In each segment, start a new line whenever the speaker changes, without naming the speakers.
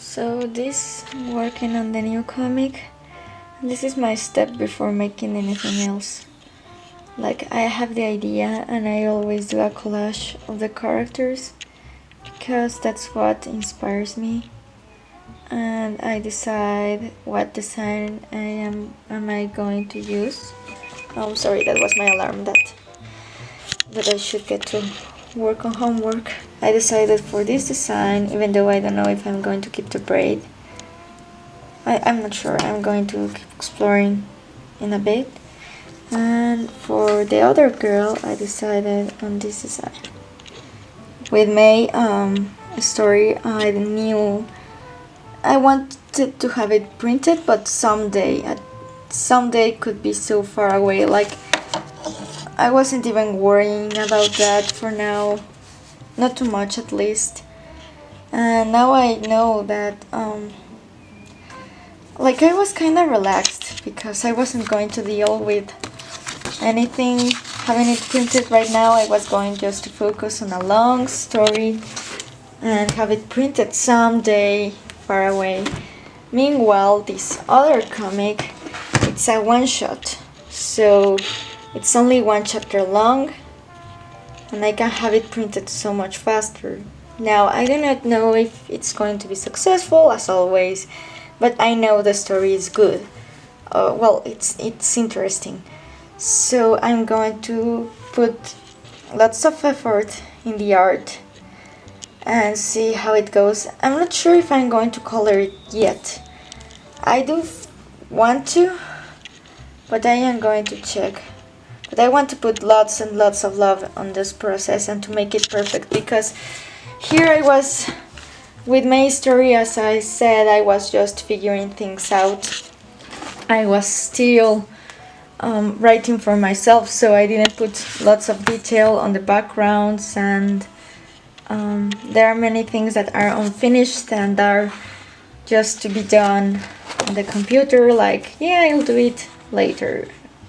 So this, I'm working on the new comic. This is my step before making anything else. Like, I have the idea and I always do a collage of the characters because that's what inspires me, and I decide what design am I going to use. Oh, sorry, that was my alarm that I should get to work on homework. I decided for this design, even though I don't know if I'm going to keep the braid. I'm not sure. I'm going to keep exploring in a bit. And for the other girl, I decided on this design. With my story, I knew I wanted to have it printed, but someday could be so far away. Like, I wasn't even worrying about that for now, not too much at least. And now I know that like, I was kind of relaxed because I wasn't going to deal with anything having it printed right now. I was going just to focus on a long story and have it printed someday far away. Meanwhile, this other comic, it's a one-shot, so it's only one chapter long and I can have it printed so much faster. Now, I do not know if it's going to be successful, as always, but I know the story is good. Well, it's interesting. So I'm going to put lots of effort in the art and see how it goes. I'm not sure if I'm going to color it yet. I do want to, but I am going to check. But I want to put lots and lots of love on this process and to make it perfect, because here I was with my story. As I said, I was just figuring things out. I was still writing for myself, so I didn't put lots of detail on the backgrounds, and there are many things that are unfinished and are just to be done on the computer, like, yeah, I'll do it later,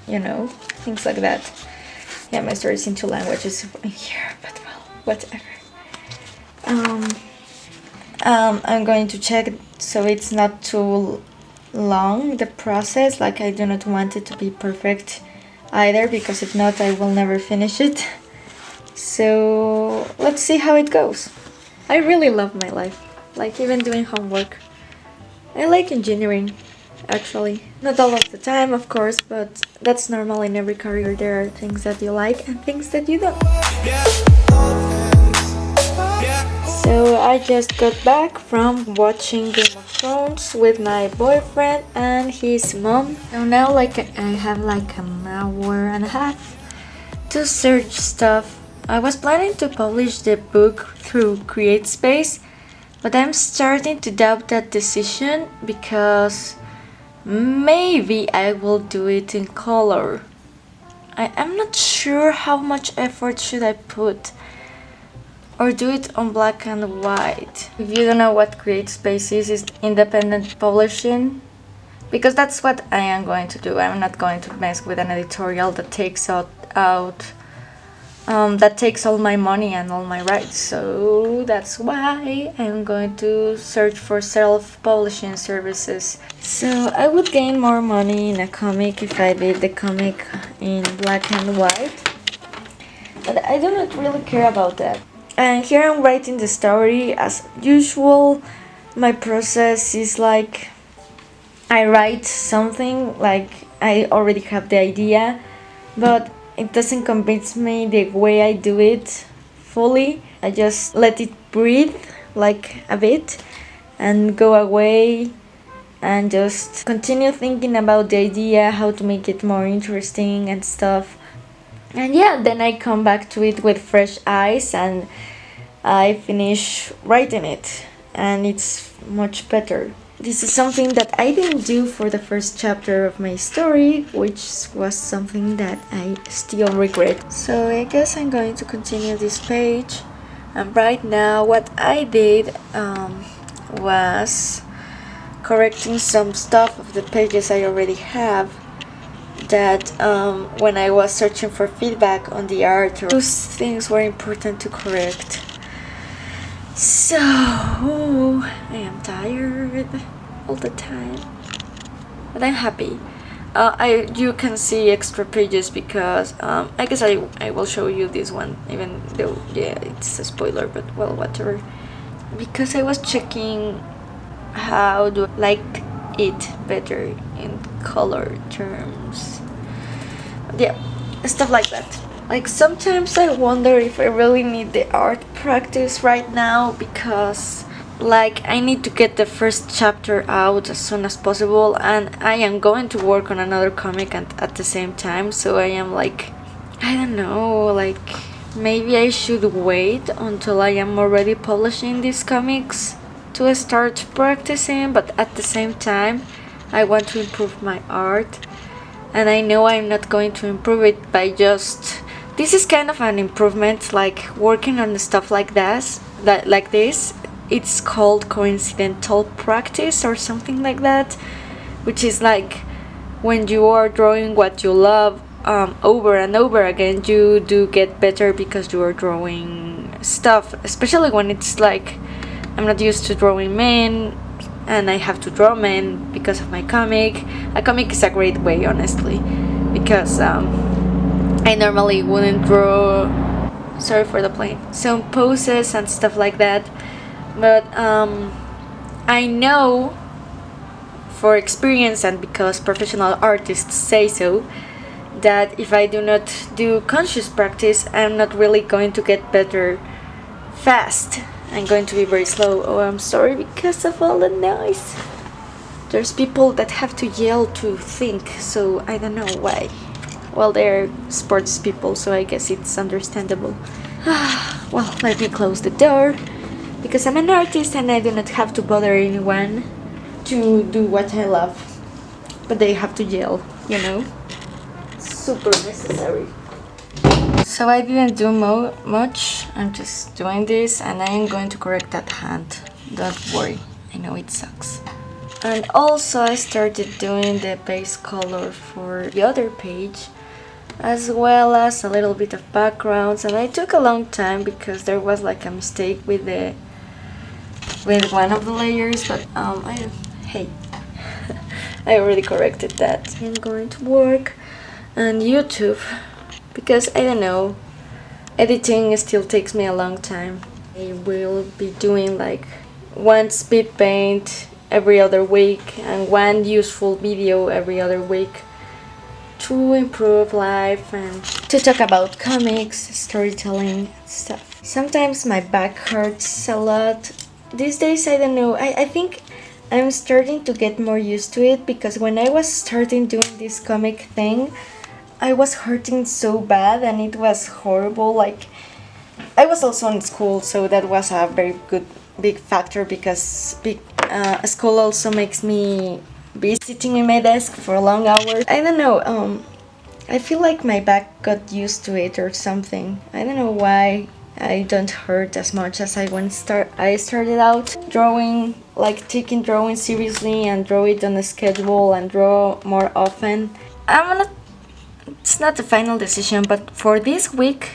you know, things like that. Yeah, my story is in 2 languages here, but well, whatever. I'm going to check so it's not too long, the process. Like, I do not want it to be perfect either, because if not, I will never finish it. So let's see how it goes. I really love my life, like even doing homework. I like engineering, actually. Not all of the time, of course, but that's normal in every career. There are things that you like and things that you don't. So I just got back from watching Game of Thrones with my boyfriend and his mom. So now, like, I have like an hour and a half to search stuff. I was planning to publish the book through CreateSpace, but I'm starting to doubt that decision because maybe I will do it in color. I'm not sure how much effort should I put, or do it on black and white. If you don't know what CreateSpace is, it's independent publishing, because that's what I am going to do. I'm not going to mess with an editorial that takes that takes all my money and all my rights. So that's why I'm going to search for self-publishing services. So I would gain more money in a comic if I did the comic in black and white, but I do not really care about that. And here I'm writing the story as usual. My process is like, I write something, like I already have the idea, but it doesn't convince me the way I do it fully. I just let it breathe like a bit and go away and just continue thinking about the idea, how to make it more interesting and stuff. And yeah, then I come back to it with fresh eyes and I finish writing it, and it's much better. This is something that I didn't do for the first chapter of my story, which was something that I still regret. So I guess I'm going to continue this page. And right now what I did was correcting some stuff of the pages I already have, that when I was searching for feedback on the art, those things were important to correct. So I am tired all the time, but I'm happy. You can see extra pages because I guess I will show you this one, even though yeah it's a spoiler, but well, whatever. Because I was checking how do I like it better in color terms. Yeah, stuff like that. Like sometimes I wonder if I really need the art practice right now, because like I need to get the first chapter out as soon as possible, and I am going to work on another comic at the same time, so I am like, I don't know, like maybe I should wait until I am already publishing these comics to start practicing, but at the same time I want to improve my art, and I know I'm not going to improve it by just, this is kind of an improvement, like working on stuff like this, it's called coincidental practice or something like that, which is like when you are drawing what you love over and over again, you do get better because you are drawing stuff, especially when it's like I'm not used to drawing men and I have to draw men because of my comic. A comic is a great way, honestly, because I normally wouldn't draw, sorry for the plane, some poses and stuff like that, but I know for experience and because professional artists say so, that if I do not do conscious practice, I'm not really going to get better fast. I'm going to be very slow. Oh, I'm sorry because of all the noise. There's people that have to yell to think, so I don't know why. Well, they're sports people, so I guess it's understandable. Well, let me close the door, because I'm an artist and I do not have to bother anyone to do what I love. But they have to yell, you know? Super necessary. So I didn't do much, I'm just doing this, and I am going to correct that hand. Don't worry, I know it sucks. And also I started doing the base color for the other page, as well as a little bit of backgrounds, and it took a long time because there was like a mistake with one of the layers, but hey, I already corrected that. I'm going to work on YouTube because I don't know, editing still takes me a long time. I will be doing like one speed paint every other week and one useful video every other week to improve life and to talk about comics, storytelling, stuff. Sometimes my back hurts a lot. These days, I don't know, I think I'm starting to get more used to it, because when I was starting doing this comic thing, I was hurting so bad and it was horrible. Like, I was also in school, so that was a very big factor, because school also makes me be sitting in my desk for long hours. I don't know, I feel like my back got used to it or something. I don't know why I don't hurt as much as I started out drawing, like taking drawing seriously and draw it on a schedule and draw more often. It's not the final decision, but for this week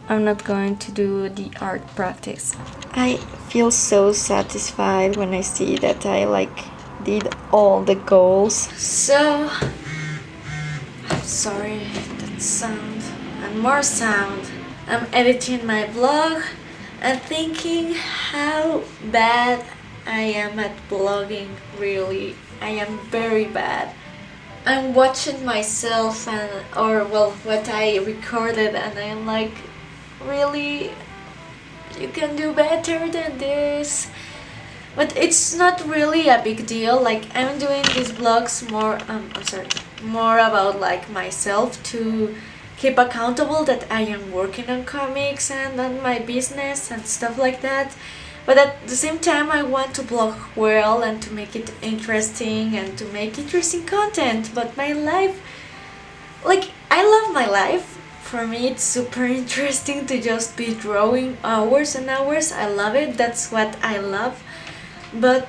I'm not going to do the art practice. I feel so satisfied when I see that I did all the goals. So I'm sorry, that sound and more sound. I'm editing my vlog and thinking how bad I am at blogging. Really, I am very bad. I'm watching myself what I recorded, and I'm like, really, you can do better than this. But it's not really a big deal. Like, I'm doing these vlogs more about like myself, to keep accountable that I am working on comics and on my business and stuff like that. But at the same time, I want to blog well and to make it interesting and to make interesting content. But my life, like, I love my life. For me, it's super interesting to just be drawing hours and hours. I love it. That's what I love. But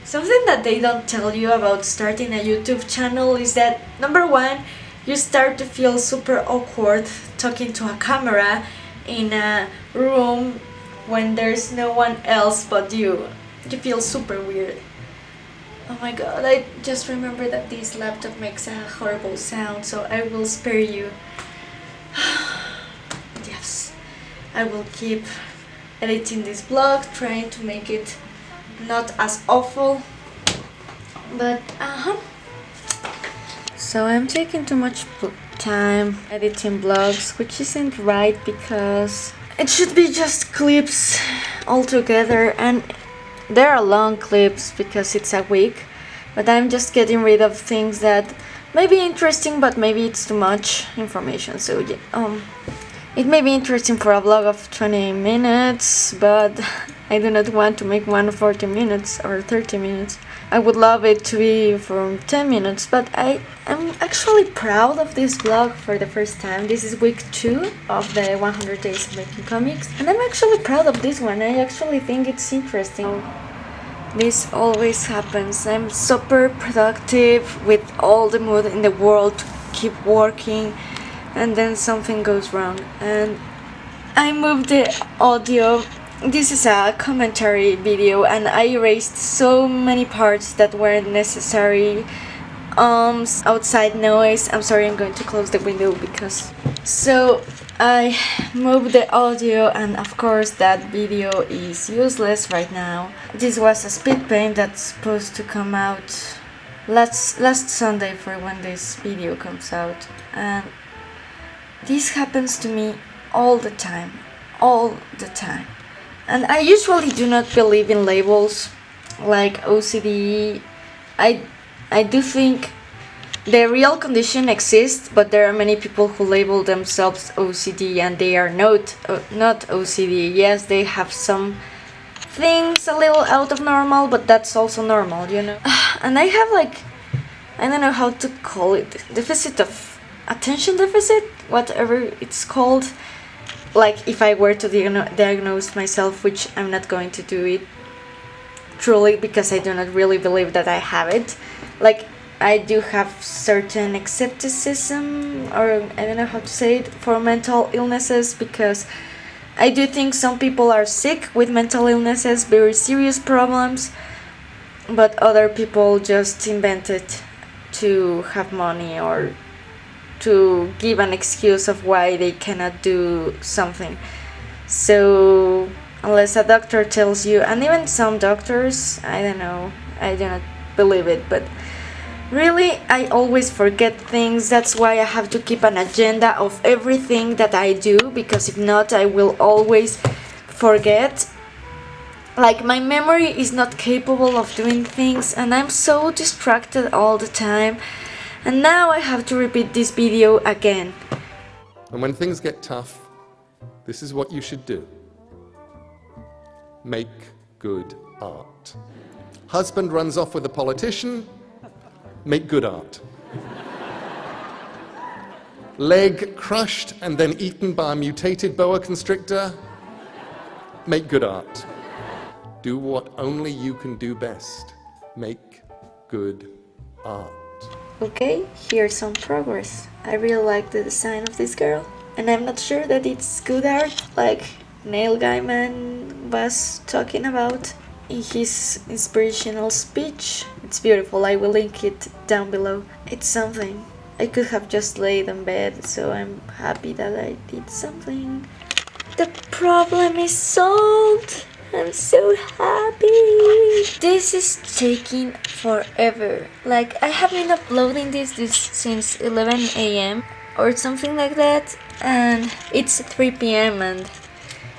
something that they don't tell you about starting a YouTube channel is that, number one, you start to feel super awkward talking to a camera in a room when there's no one else but you. You feel super weird. Oh my god, I just remember that this laptop makes a horrible sound, so I will spare you. Yes, I will keep editing this vlog, trying to make it not as awful, but So I'm taking too much time editing vlogs, which isn't right because it should be just clips all together, and there are long clips because it's a week, but I'm just getting rid of things that may be interesting, but maybe it's too much information. So yeah, it may be interesting for a vlog of 20 minutes, but I do not want to make one 40 minutes or 30 minutes. I would love it to be from 10 minutes, but I am actually proud of this vlog for the first time. This is week 2 of the 100 days of making comics, and I'm actually proud of this one. I actually think it's interesting. This always happens. I'm super productive with all the mood in the world to keep working, and then something goes wrong and I moved the audio. This is a commentary video and I erased so many parts that weren't necessary. Outside noise. I'm sorry, I'm going to close the window because... So I moved the audio, and of course that video is useless right now. This was a speed paint that's supposed to come out last Sunday for when this video comes out, and this happens to me all the time. And I usually do not believe in labels like OCD. I do think the real condition exists, but there are many people who label themselves OCD and they are not OCD. Yes, they have some things a little out of normal, but that's also normal, you know. And I have I don't know how to call it, attention deficit, whatever it's called. Like if I were to diagnose myself, which I'm not going to do it truly because I do not really believe that I have it. Like I do have certain skepticism, or I don't know how to say it, for mental illnesses, because I do think some people are sick with mental illnesses, very serious problems, but other people just invent it to have money or to give an excuse of why they cannot do something. So unless a doctor tells you, and even some doctors, I don't know, I do not believe it, but really I always forget things. That's why I have to keep an agenda of everything that I do, because if not I will always forget. Like my memory is not capable of doing things, and I'm so distracted all the time. And now I have to repeat this video again.
And when things get tough, this is what you should do. Make good art. Husband runs off with a politician, make good art. Leg crushed and then eaten by a mutated boa constrictor, make good art. Do what only you can do best. Make good art.
Okay, here's some progress. I really like the design of this girl, and I'm not sure that it's good art like Neil Gaiman was talking about in his inspirational speech. It's beautiful. I will link it down below. It's something. I could have just laid in bed, so I'm happy that I did something. The problem is solved. I'm so happy. This is taking forever. Like I have been uploading this since 11 a.m. or something like that, and it's 3 p.m. and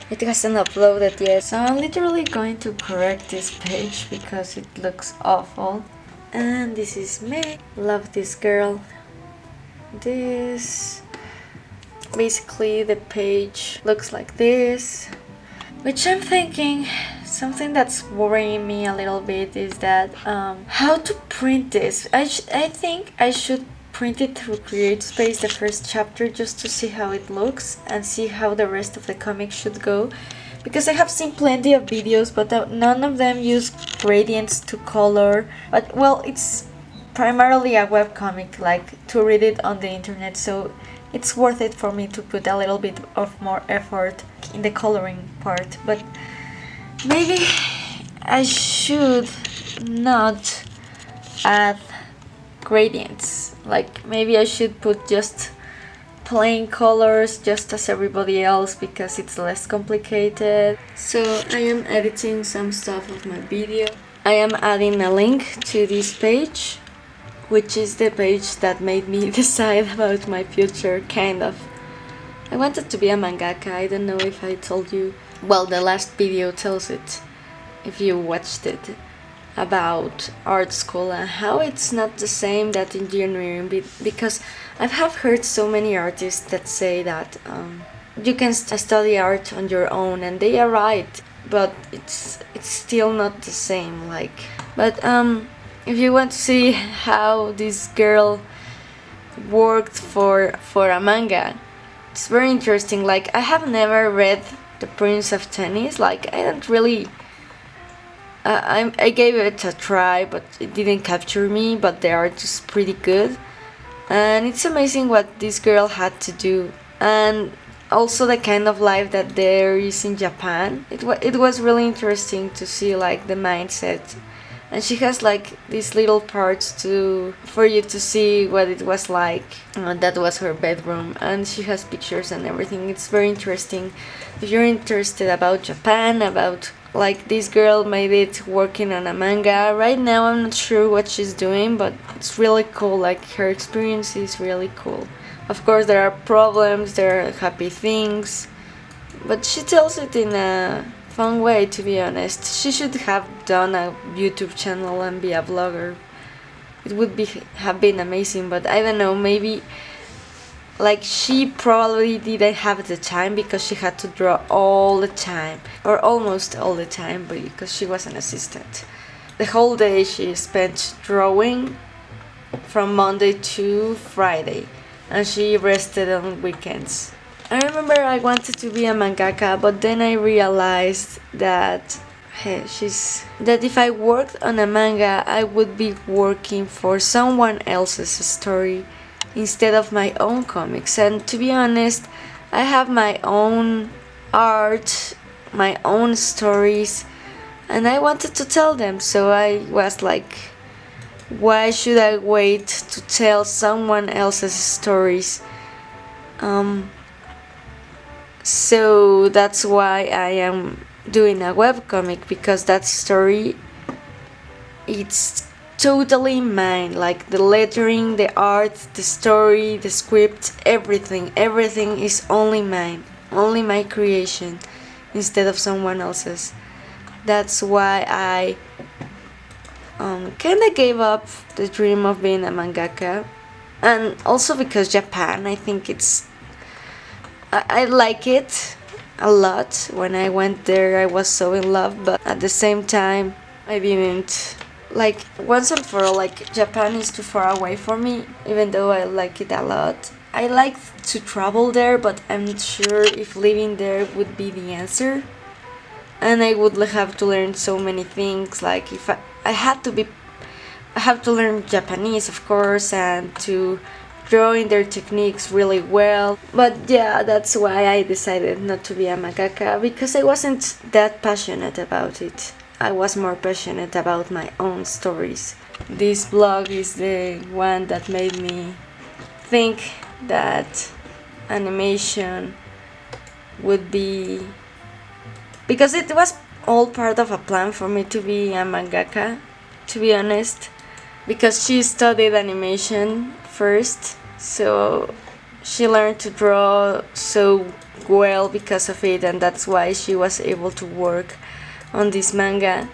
it hasn't uploaded yet. So I'm literally going to correct this page because it looks awful. And this is me. Love this girl. This basically the page looks like this. Which I'm thinking, something that's worrying me a little bit is that how to print this. I think I should print it through CreateSpace, the first chapter, just to see how it looks and see how the rest of the comic should go. Because I have seen plenty of videos, but none of them use gradients to color. But well, it's primarily a webcomic, like to read it on the internet, so it's worth it for me to put a little bit of more effort in the coloring part. But maybe I should not add gradients. Like maybe I should put just plain colors just as everybody else, because it's less complicated. So I am editing some stuff of my video. I am adding a link to this page, which is the page that made me decide about my future, kind of. I wanted to be a mangaka. I don't know if I told you. Well, the last video tells it, if you watched it, about art school and how it's not the same that engineering, because I have heard so many artists that say that you can study art on your own, and they are right, but it's still not the same. Like, but if you want to see how this girl worked for a manga, it's very interesting. Like, I have never read The Prince of Tennis. Like, I don't really I gave it a try, but it didn't capture me, but the art is pretty good. And it's amazing what this girl had to do, and also the kind of life that there is in Japan. It was really interesting to see like the mindset, and she has like these little parts for you to see what it was like. That was her bedroom, and she has pictures and everything. It's very interesting. If you're interested about Japan, about like this girl made it working on a manga. Right now I'm not sure what she's doing, but it's really cool. Like, her experience is really cool. Of course there are problems, there are happy things, but she tells it in a fun way, to be honest. She should have done a YouTube channel and be a vlogger. It would have been amazing, but I don't know, maybe like she probably didn't have the time because she had to draw all the time, or almost all the time, because she was an assistant. The whole day she spent drawing from Monday to Friday, and she rested on weekends. I remember I wanted to be a mangaka, but then I realized that that if I worked on a manga, I would be working for someone else's story instead of my own comics. And to be honest, I have my own art, my own stories, and I wanted to tell them. So I was like, why should I wait to tell someone else's stories? So that's why I am doing a webcomic, because that story, it's totally mine. Like, the lettering, the art, the story, the script, everything is only mine, only my creation, instead of someone else's. That's why I kinda gave up the dream of being a mangaka. And also because Japan, I think I like it a lot. When I went there I was so in love, but at the same time I didn't. Like, once and for all, like, Japan is too far away for me, even though I like it a lot. I like to travel there, but I'm not sure if living there would be the answer. And I would have to learn so many things. Like, if I have to learn Japanese, of course, and to draw in their techniques really well. But yeah, that's why I decided not to be a mangaka, because I wasn't that passionate about it. I was more passionate about my own stories. This blog is the one that made me think that animation would be, because it was all part of a plan for me to be a mangaka, to be honest, because she studied animation first, so she learned to draw so well because of it, and that's why she was able to work on this manga.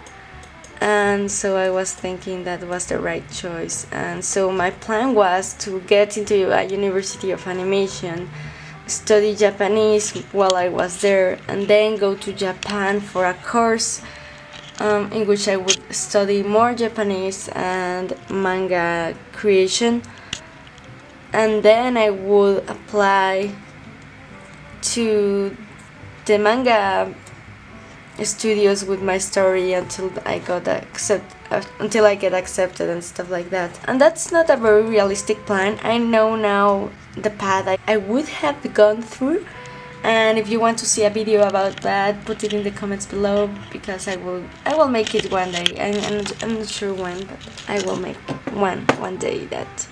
And so I was thinking that was the right choice, and so my plan was to get into a university of animation, study Japanese while I was there, and then go to Japan for a course in which I would study more Japanese and manga creation, and then I would apply to the manga studios with my story until I got until I get accepted and stuff like that. And that's not a very realistic plan. I know now the path I would have gone through, and if you want to see a video about that, put it in the comments below, because I will make it one day. I'm not sure when, but I will make one day that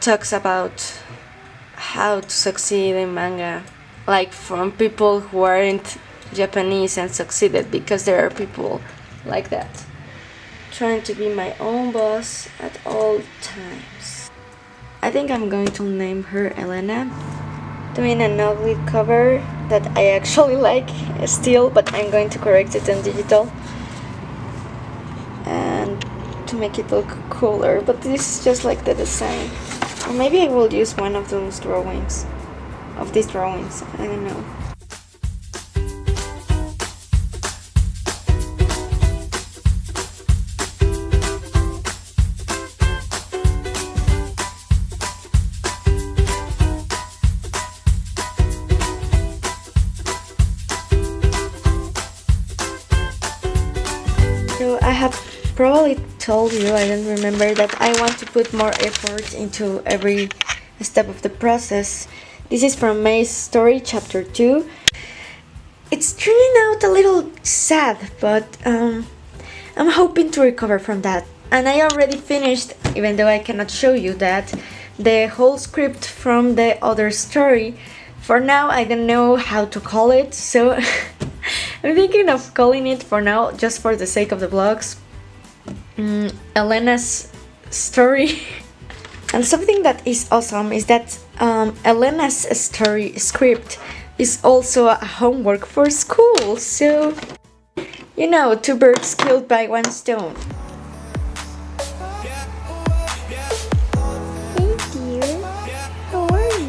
talks about how to succeed in manga, like from people who aren't Japanese and succeeded, because there are people like that, trying to be my own boss at all times. I think I'm going to name her Elena, doing an ugly cover that I actually like still, but I'm going to correct it in digital and to make it look cooler, but this is just like the design. Or maybe I will use one of those drawings, of these drawings, I don't know. So I have probably told you, I don't remember, that I want to put more effort into every step of the process. This is from May's story, chapter 2. It's turning out a little sad, but I'm hoping to recover from that. And I already finished, even though I cannot show you that, the whole script from the other story. For now, I don't know how to call it, so I'm thinking of calling it for now, just for the sake of the vlogs, Elena's story. And something that is awesome is that Elena's story script is also a homework for school, so you know, 2 birds killed by 1 stone. Hey dear, how are you?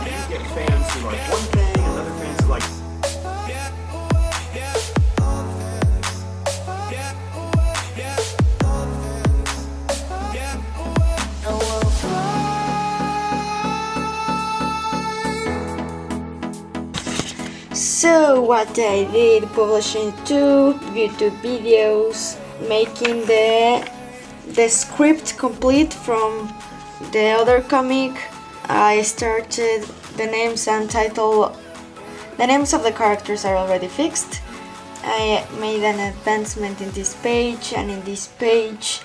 You get fans who like one thing, and other fans who like.
So what I did, publishing 2 YouTube videos, making the script complete from the other comic. I started the names and title. The names of the characters are already fixed. I made an advancement in this page and in this page.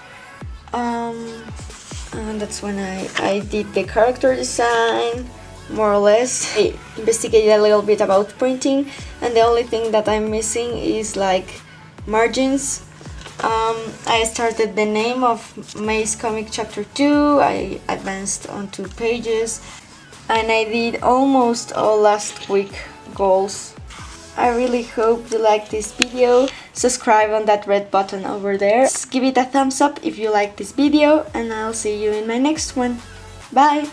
And that's when I did the character design, more or less. I investigated a little bit about printing, and the only thing that I'm missing is like margins. I started the name of May's comic chapter 2, I advanced on 2 pages, and I did almost all last week goals. I really hope you like this video. Subscribe on that red button over there. Give it a thumbs up if you like this video, and I'll see you in my next one. Bye!